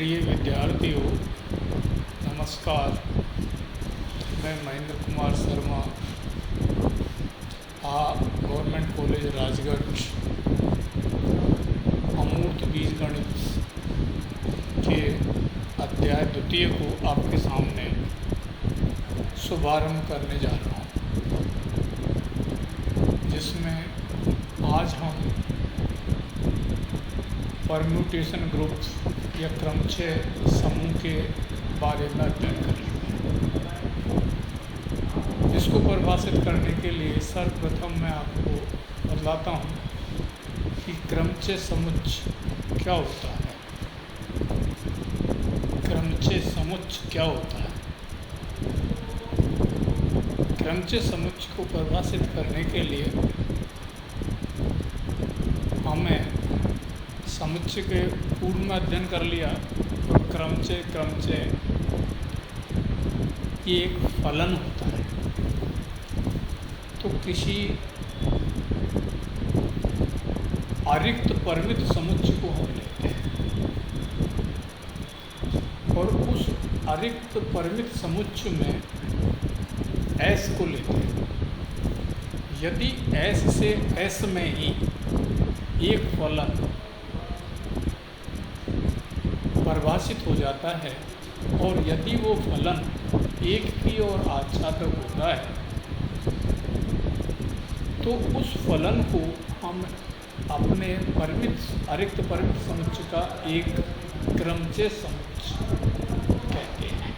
प्रिय विद्यार्थियों, नमस्कार। मैं महेंद्र कुमार शर्मा, गवर्नमेंट कॉलेज राजगढ़ अमूर्त बीजगणित के अध्याय द्वितीय को आपके सामने शुभारंभ करने जा रहा हूँ, जिसमें आज हम परम्यूटेशन ग्रुप या क्रमचय समूह के बारे में अध्ययन करेंगे। इसको परिभाषित करने के लिए सर्वप्रथम मैं आपको बतलाता हूँ कि क्रमचय समुच्चय क्या होता है। क्रमचय समुच्चय क्या होता है? क्रमचय समुच्चय को परिभाषित करने के लिए हमें समुच्चय के पूर्व में अध्ययन कर लिया। क्रमचय ये एक फलन होता है। तो किसी अरिक्त परिमित समुच्चय को हम लेते हैं और उस अरिक्त परिमित समुच्चय में S को लेते हैं। यदि S से S में ही एक फलन परिभाषित हो जाता है और यदि वो फलन एक की ओर आच्छादक होता है तो उस फलन को हम अपने अरिक्त परिमित समुच्चय का एक क्रमचय समुच्चय कहते हैं।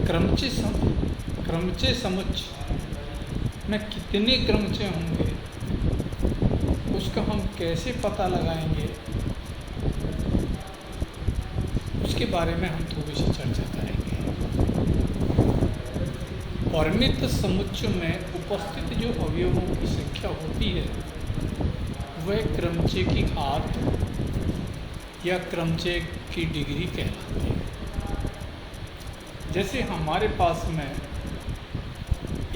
क्रमचय समुच्चय में कितने क्रमचय होंगे उसका हम कैसे पता लगाएंगे, उसके बारे में हम थोड़ी सी चर्चा करेंगे। परिमित समुच्चय में उपस्थित जो अवयवों की संख्या होती है वह क्रमचय की घात या क्रमचय की डिग्री कहलाती है। जैसे हमारे पास में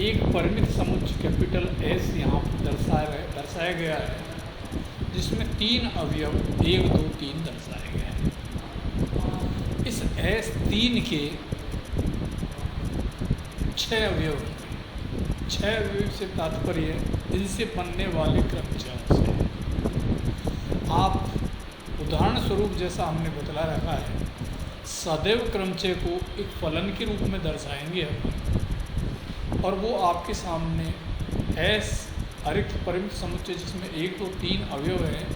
एक परिमित समुच्चय कैपिटल S यहाँ दर्शाया गया है, जिसमें 3 अवयव 1, 2, 3 दर्शाए गए हैं। इस S3 के 6 अवयव होंगे। 6 अवयव से तात्पर्य इनसे बनने वाले क्रमचयों से। आप उदाहरण स्वरूप जैसा हमने बतला रखा है, सदैव क्रमचय को एक फलन के रूप में दर्शाएंगे हम, और वो आपके सामने S अरिक्त परिमित समुच्चय जिसमें 1, 2, 3 अवयव हैं,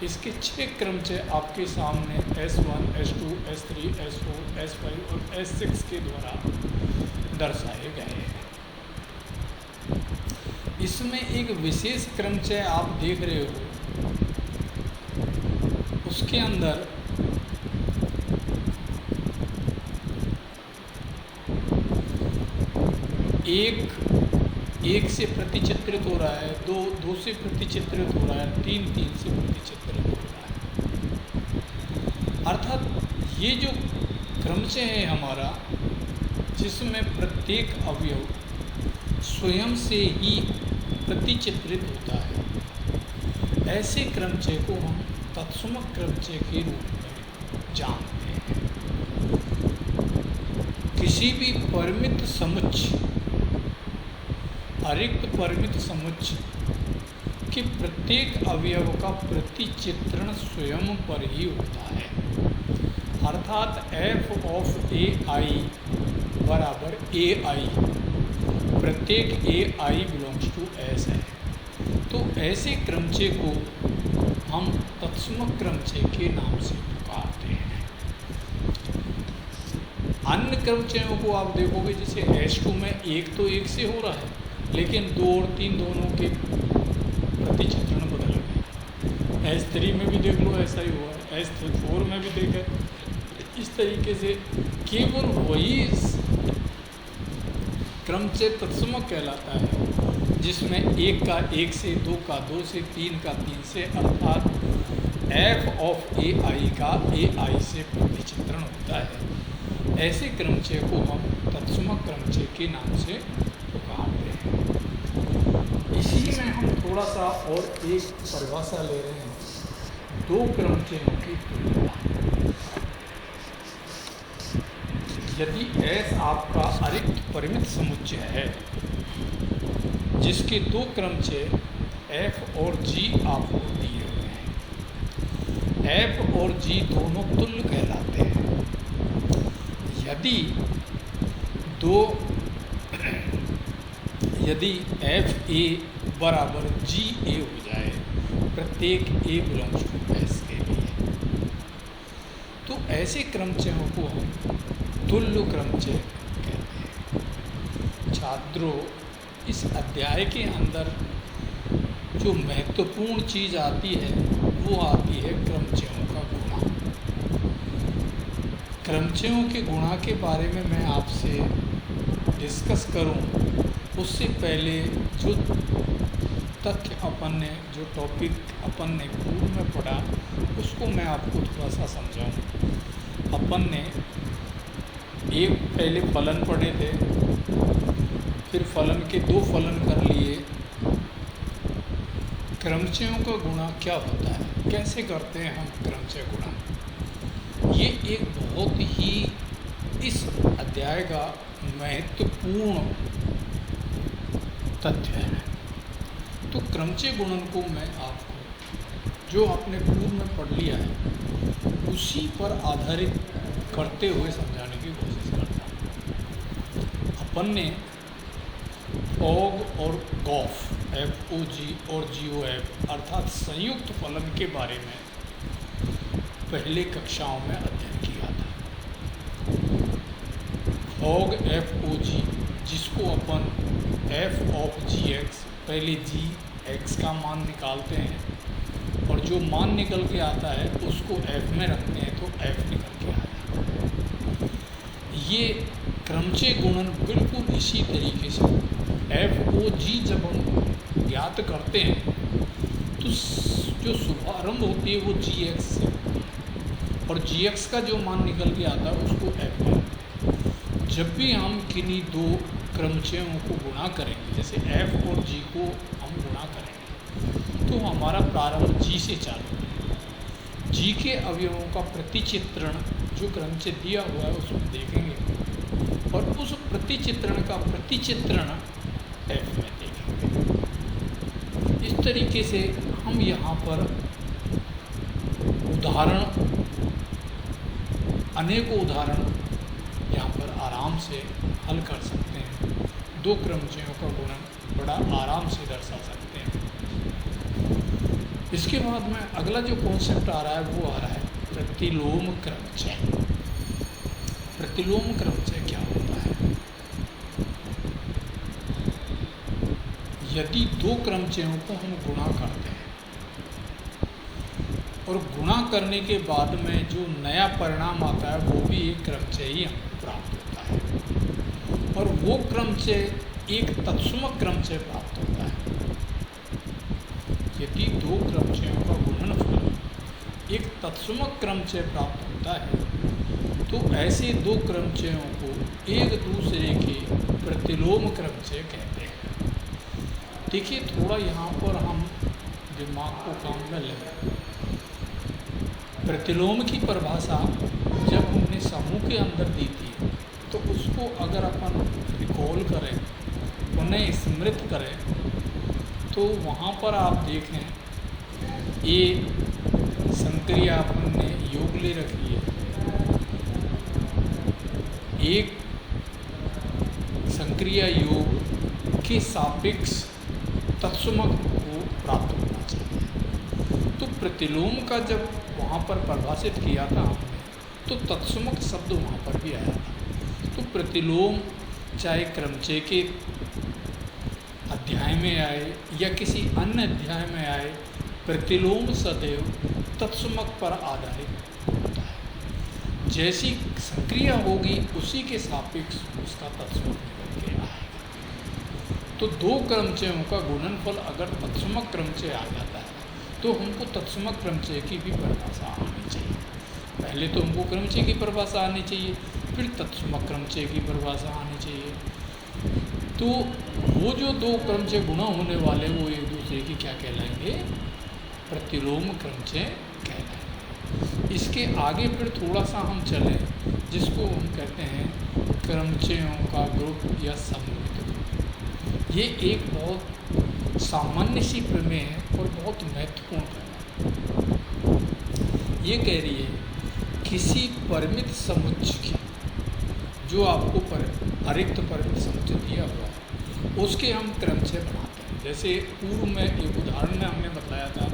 इसके 6 क्रमचय आपके सामने S1, S2, S3, S4, S5 और S6 के द्वारा दर्शाए गए हैं। इसमें एक विशेष क्रमचय आप देख रहे हो, उसके अंदर एक से प्रतिचित्रित हो रहा है, 2 से प्रतिचित्रित हो रहा है, 3 से प्रतिचित्रित हो रहा है। अर्थात ये जो क्रमचय है हमारा, जिसमें प्रत्येक अवयव स्वयं से ही प्रतिचित्रित होता है, ऐसे क्रमचय को हम तत्समक क्रमचय के रूप में जानते हैं। किसी भी परिमित समुच्चय, अरिक्त परिमित समुच्चय के प्रत्येक अवयव का प्रतिचित्रण स्वयं पर ही होता है। अर्थात f ऑफ ai बराबर ai, प्रत्येक ai बिलोंग्स टू S है। तो ऐसे क्रमचय को हम तत्समक क्रमचय के नाम से पुकारते हैं। अन्य क्रमचयों को आप देखोगे, जैसे S2 में 1 तो 1 से हो रहा है, लेकिन 2 और 3 दोनों के प्रतिचित्रण बदल गए। S3 में भी देख लो ऐसा ही हुआ है, S4 में भी देखें। इस तरीके से केवल वही क्रमचय तत्समक कहलाता है जिसमें 1 का 1 से, 2 का 2 से, 3 का 3 से, अर्थात f ऑफ ai का ai से प्रतिचित्रण होता है। ऐसे क्रमचय को हम तत्समक क्रमचय के नाम से पुकारते हैं। इसी में हम थोड़ा सा और एक परिभाषा ले रहे हैं दो क्रमचयों की तुलना। यदि S आपका अरिक्त परिमित समुच्चय है जिसके दो क्रमचय F और G आपको दिए हुए हैं, F और G दोनों तुल्य कहलाते हैं। यदि एफ ए बराबर जी ए हो जाए प्रत्येक ए बिलोंग्स टू एस के लिए, तो ऐसे क्रमचयों को हम तुल्य क्रमचय कहते हैं। छात्रों, इस अध्याय के अंदर जो महत्वपूर्ण चीज़ आती है वो आती है क्रमचयों का गुणा। क्रमचयों के गुणा के बारे में मैं आपसे डिस्कस करूं उससे पहले जो तथ्य अपन ने, जो टॉपिक अपन ने पूर्व में पढ़ा उसको मैं आपको थोड़ा सा समझाऊं। अपन ने एक पहले फलन पढ़े थे, फिर फलन के दो फलन कर लिए। क्रमचयों का गुणा क्या होता है, कैसे करते हैं हम क्रमचय गुणा, ये एक बहुत ही इस अध्याय का महत्वपूर्ण तथ्य है। तो क्रमचय गुणन को मैं आपको जो आपने पूर्व में पढ़ लिया है उसी पर आधारित करते हुए समझाने की कोशिश करता हूँ। अपन ने ऑग और गॉफ FOG और GOF अर्थात संयुक्त फलन के बारे में पहले कक्षाओं में अध्ययन किया था। ऑग FOG जिसको अपन f ऑफ gx, पहले gx का मान निकालते हैं और जो मान निकल के आता है उसको f में रखते हैं तो f निकल के आता है। ये क्रमचय गुणन बिल्कुल इसी तरीके से FOG जब हम ज्ञात करते हैं तो जो शुभारंभ होती है वो gx से और gx का जो मान निकल के आता है उसको f में। जब भी हम किन्हीं दो क्रमचयों को गुणा करेंगे, जैसे f और g को हम गुणा करेंगे तो हमारा प्रारंभ g से चालू है। g के अवयवों का प्रतिचित्रण जो क्रमचय दिया हुआ है उसमें देखेंगे और उस प्रतिचित्रण का प्रतिचित्रण f में देखेंगे। इस तरीके से हम यहाँ पर अनेकों उदाहरण यहाँ पर आराम से हल कर सकते हैं। दो क्रमचयों का गुणन बड़ा आराम से दर्शा सकते हैं। इसके बाद में अगला जो कॉन्सेप्ट आ रहा है वो आ रहा है प्रतिलोम क्रमचय। प्रतिलोम क्रमचय क्या होता है? यदि दो क्रमचयों को हम गुणा करते हैं और गुणा करने के बाद में जो नया परिणाम आता है वो भी एक क्रमचय ही हमको प्राप्त होता है और वो क्रमचय एक तत्समक क्रमचय प्राप्त होता है। यदि दो क्रमचयों का गुणनफल एक तत्समक क्रमचय प्राप्त होता है तो ऐसे दो क्रमचयों को एक दूसरे के प्रतिलोम क्रमचय कहते हैं। देखिए, थोड़ा यहाँ पर हम दिमाग को काम में लें। प्रतिलोम की परिभाषा जब हमने समूह के अंदर दी थी तो उसको अगर अपन रिकॉल करें, उन्हें स्मृत करें, तो वहाँ पर आप देखें ये संक्रिया अपन ने योग ले रखी है। एक संक्रिया योग के सापेक्ष तत्समक को प्राप्त होना चाहिए। तो प्रतिलोम का जब वहाँ पर परिभाषित किया था हमने तो तत्समक शब्द वहाँ पर भी आया था। तो प्रतिलोम चाहे क्रमचय के अध्याय में आए या किसी अन्य अध्याय में आए, प्रतिलोम सदैव तत्समक पर आधारित होता है। जैसी संक्रिया होगी उसी के सापेक्ष उसका तत्समक निकल के आएगा। तो दो क्रमचयों का गुणनफल अगर तत्समक क्रमचय आ जाता है तो हमको तत्समक क्रमचय की भी परिभाषा आनी चाहिए। पहले तो हमको क्रमचय की परिभाषा आनी चाहिए, फिर तत्समक क्रमचय की परिभाषा आनी चाहिए। तो वो जो दो क्रमचय गुणा होने वाले वो एक दूसरे की क्या कहलाएंगे? प्रतिलोम क्रमचय कहलाएंगे। इसके आगे फिर थोड़ा सा हम चलें, जिसको हम कहते हैं क्रमचयों का ग्रुप या समूहित ग्रुप। ये एक बहुत सामान्य सी प्रमेय है और बहुत महत्वपूर्ण प्रमेय। ये कह रही है किसी परिमित समुच्चय की, जो आपको अरिक्त परिमित समुच्चय दिया हुआ है, उसके हम क्रमचय बनाते हैं। जैसे पूर्व में एक उदाहरण में हमने बताया था,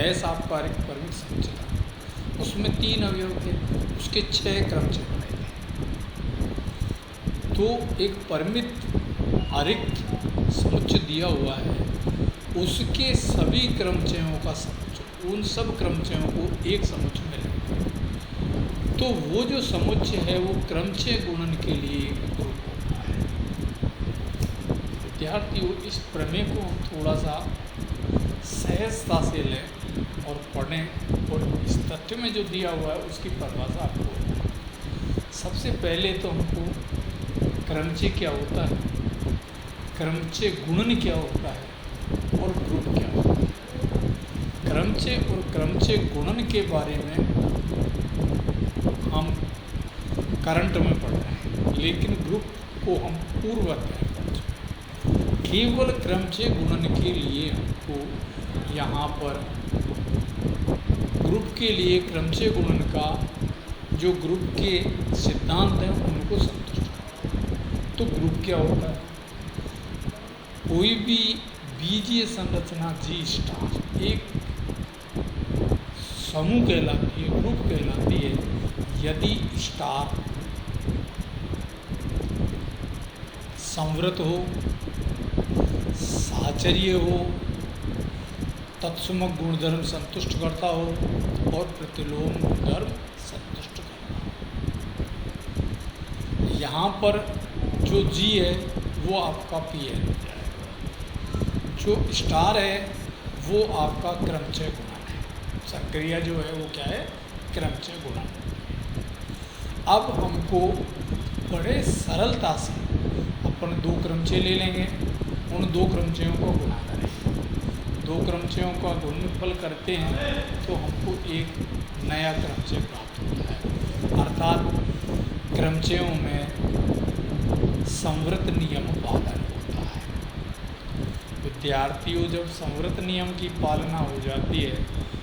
ऐसा आपका अरिक्त परिमित समुच्चय था, उसमें 3 अवयव थे, उसके 6 क्रमचय बनाए थे। तो एक परिमित अरिक्त समुच्चय दिया हुआ है, उसके सभी क्रमचयों का समुच्चय, उन सब क्रमचयों को एक समुच्चय में लेंगे, तो वो जो समुच्चय है वो क्रमचय गुणन के लिए ग्रुप होता है। विद्यार्थियों, इस प्रमेय को हम थोड़ा सा सहजता से लें और पढ़ें, और इस तथ्य में जो दिया हुआ है उसकी परिभाषा आपको। सबसे पहले तो हमको क्रमचय क्या होता है, क्रमचय गुणन क्या होता है और ग्रुप क्या होता है। क्रमचय और क्रमचय गुणन के बारे में हम करंट में पढ़ रहे हैं, लेकिन ग्रुप को हम पूर्व अध्याय में पढ़ चुके हैं। केवल क्रमचय गुणन के लिए हमको यहाँ पर ग्रुप के लिए क्रमचय गुणन का जो ग्रुप के सिद्धांत हैं उनको संतुष्ट करना। तो ग्रुप क्या होता है, कोई भी बीजीय संरचना जी स्टार एक समूह कहलाती है, ग्रुप कहलाती है, यदि स्टार संवृत हो, साहचर्य हो, तत्समक गुणधर्म संतुष्ट करता हो और प्रतिलोम गुणधर्म संतुष्ट करता हो। यहाँ पर जो जी है वो आपका पी है, जो स्टार है वो आपका क्रमचय गुणन है, सक्रिय जो है वो क्या है, क्रमचय गुणन। अब हमको बड़े सरलता से अपन 2 क्रमचय ले लेंगे, उन 2 क्रमचयों को गुणा करेंगे, 2 क्रमचयों का गुणनफल करते हैं तो हमको एक नया क्रमचय प्राप्त होता है। अर्थात क्रमचयों में संवृत नियम पालन होता है। विद्यार्थियों, जब संवृत नियम की पालना हो जाती है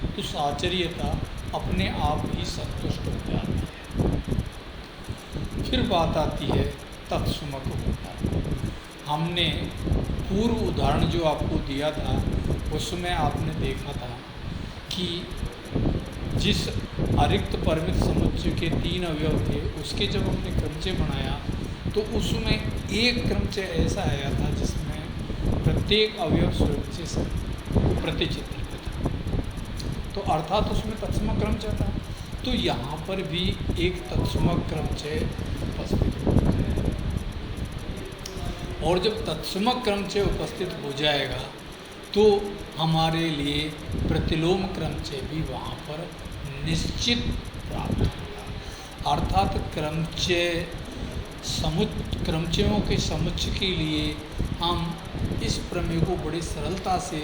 तो साहचर्यता अपने आप ही संतुष्ट हो जाती है। फिर बात आती है तत्समक गुणधर्म। हमने पूर्व उदाहरण जो आपको दिया था उसमें आपने देखा था कि जिस अरिक्त परिमित समुच्चय के 3 अवयव थे, उसके जब हमने क्रमचय बनाया तो उसमें एक क्रमचय ऐसा आया था जिसमें प्रत्येक अवयव स्वयं से प्रतिचित्रित था, तो अर्थात उसमें तत्समक क्रमचय था। तो यहाँ पर भी एक तत्समक क्रमचय उपस्थित होता है, और जब तत्समक क्रमचय उपस्थित हो जाएगा तो हमारे लिए प्रतिलोम क्रमचय भी वहाँ पर निश्चित प्राप्त होगा। अर्थात क्रमचयों के समुच्चय के लिए हम इस प्रमेय को बड़ी सरलता से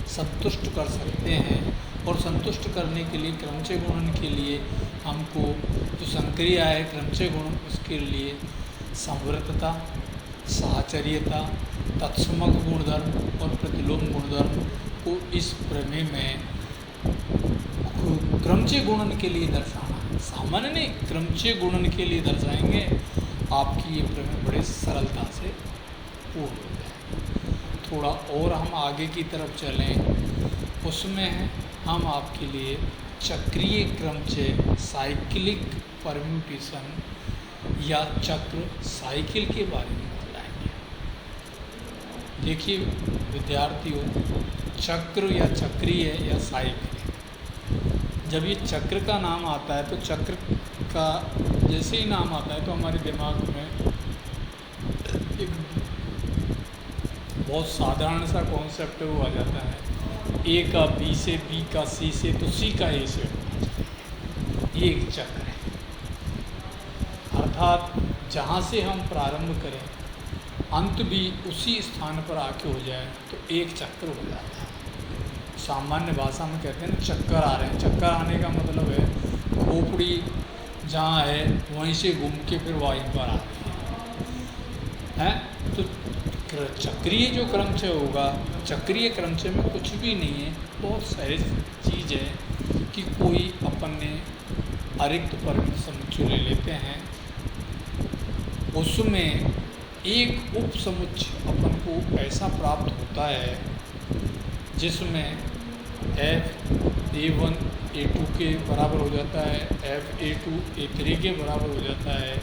संतुष्ट कर सकते हैं, और संतुष्ट करने के लिए क्रमचय गुणन के लिए हमको जो संक्रिया है क्रमचय गुणन, उसके लिए संवृतता, साहचर्यता, तत्समक गुणधर्म और प्रतिलोम गुणधर्म को इस प्रमेय में क्रमचय गुणन के लिए दर्शाना, सामान्य नहीं, क्रमचय गुणन के लिए दर्शाएंगे, आपकी ये प्रमेय बड़े सरलता से पूर्ण हो जाए। थोड़ा और हम आगे की तरफ चलें, उसमें हम आपके लिए चक्रीय क्रमचय, साइक्लिक परम्यूटेशन या चक्र साइकिल के बारे में बताएंगे। देखिए विद्यार्थियों, चक्र या चक्रीय या साइकिल, जब ये चक्र का नाम आता है तो चक्र का जैसे ही नाम आता है तो हमारे दिमाग में एक बहुत साधारण सा कॉन्सेप्ट वो आ जाता है, ए का बी से, बी का सी से, तो सी का ए से होना चाहिए। ये एक चक्र है, अर्थात जहाँ से हम प्रारंभ करें अंत भी उसी स्थान पर आके हो जाए तो एक चक्र हो जाता है। सामान्य भाषा में कहते हैं ना चक्कर आ रहे हैं। चक्कर आने का मतलब है खोपड़ी जहाँ है वहीं से घूम के फिर वहीं पर आती है। तो चक्रीय जो क्रमचय होगा, चक्रीय क्रमचय में कुछ भी नहीं है, बहुत सहज चीज़ है कि कोई अपन ने अरिक्त परिमित समुच्चय ले लेते हैं, उसमें एक उप समुच्चय अपन को ऐसा प्राप्त होता है जिसमें f(a1) a2 के बराबर हो जाता है, f(a2) a3 के बराबर हो जाता है,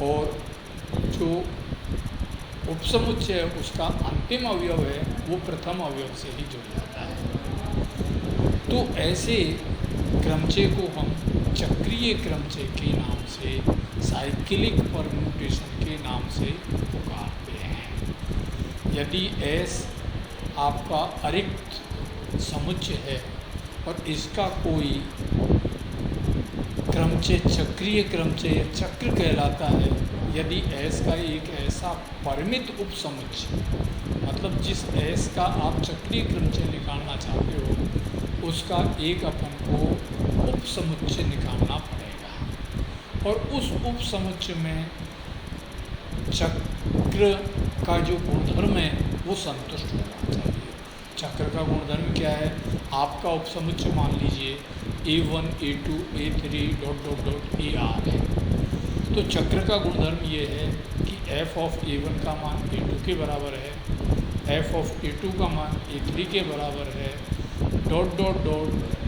और जो उपसमुच्चय है उसका अंतिम अवयव है वो प्रथम अवयव से ही जुड़ जाता है। तो ऐसे क्रमचय को हम चक्रीय क्रमचय के नाम से, साइक्लिक परम्यूटेशन के नाम से पुकारते हैं। यदि S आपका अरिक्त समुच्चय है और इसका कोई क्रमचय चक्रीय क्रमचय चक्र कहलाता है, यदि S का एक ऐसा परिमित उपसमुच्चय, मतलब जिस S का आप चक्रीय क्रमचय निकालना चाहते हो उसका एक अपन को उपसमुच्चय निकालना पड़ेगा, और उस उपसमुच्चय में चक्र का जो गुणधर्म है वो संतुष्ट होना चाहिए। चक्र का गुणधर्म क्या है? आपका उपसमुच्चय मान लीजिए a1 a2 a3 ... ar है, तो चक्र का गुणधर्म ये है कि f ऑफ a1 का मान a2 के बराबर है, f ऑफ a2 का मान a3 के बराबर है, ...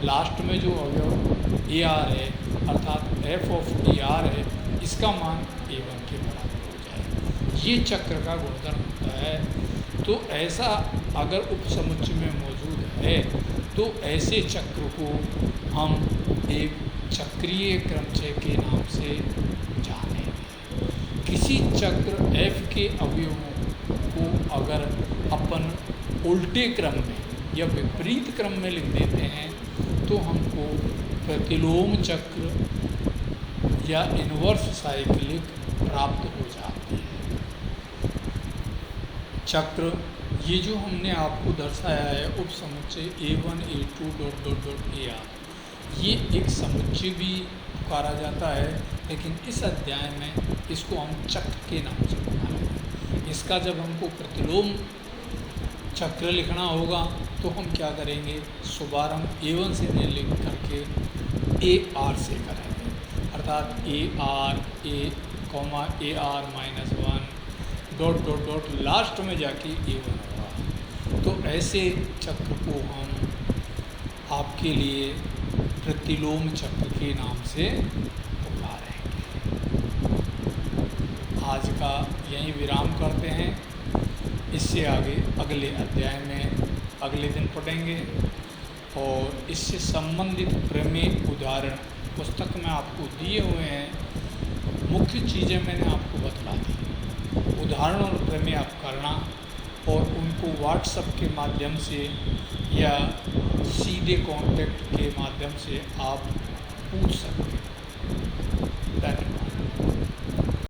लास्ट में जो अवयव ar है अर्थात f ऑफ ar है, इसका मान a1 के बराबर हो जाए। ये चक्र का गुणधर्म होता है। तो ऐसा अगर उपसमुच्चय में मौजूद है तो ऐसे चक्र को हम एक चक्रीय क्रमचय के नाम से जानेंगे। किसी चक्र f के अवयवों को अगर अपन उल्टे क्रम में या विपरीत क्रम में लिख देते हैं तो हमको प्रतिलोम चक्र या इन्वर्स साइक्लिक प्राप्त हो जाती है। चक्र ये जो हमने आपको दर्शाया है उपसमुच्चय a1 a2 ... ar, ये एक समुच्चय भी पुकारा जाता है, लेकिन इस अध्याय में इसको हम चक्र के नाम से पुकारेंगे। इसका जब हमको प्रतिलोम चक्र लिखना होगा तो हम क्या करेंगे? शुभारंभ a1 से लिख करके ar से करेंगे, अर्थात ar(a)ar-1 ... लास्ट में जाके a1 होगा। तो ऐसे चक्र को हम आपके लिए प्रतिलोम चक्र के नाम से पुकारेंगे। आज का यहीं विराम करते हैं। इससे आगे अगले अध्याय में अगले दिन पढ़ेंगे, और इससे संबंधित प्रमेय उदाहरण पुस्तक में आपको दिए हुए हैं। मुख्य चीज़ें मैंने आपको बतला दी। उदाहरण और प्रमेय आप करना और उनको व्हाट्सएप के माध्यम से या सीधे कांटेक्ट के माध्यम से आप पूछ सकते हैं। धन्यवाद।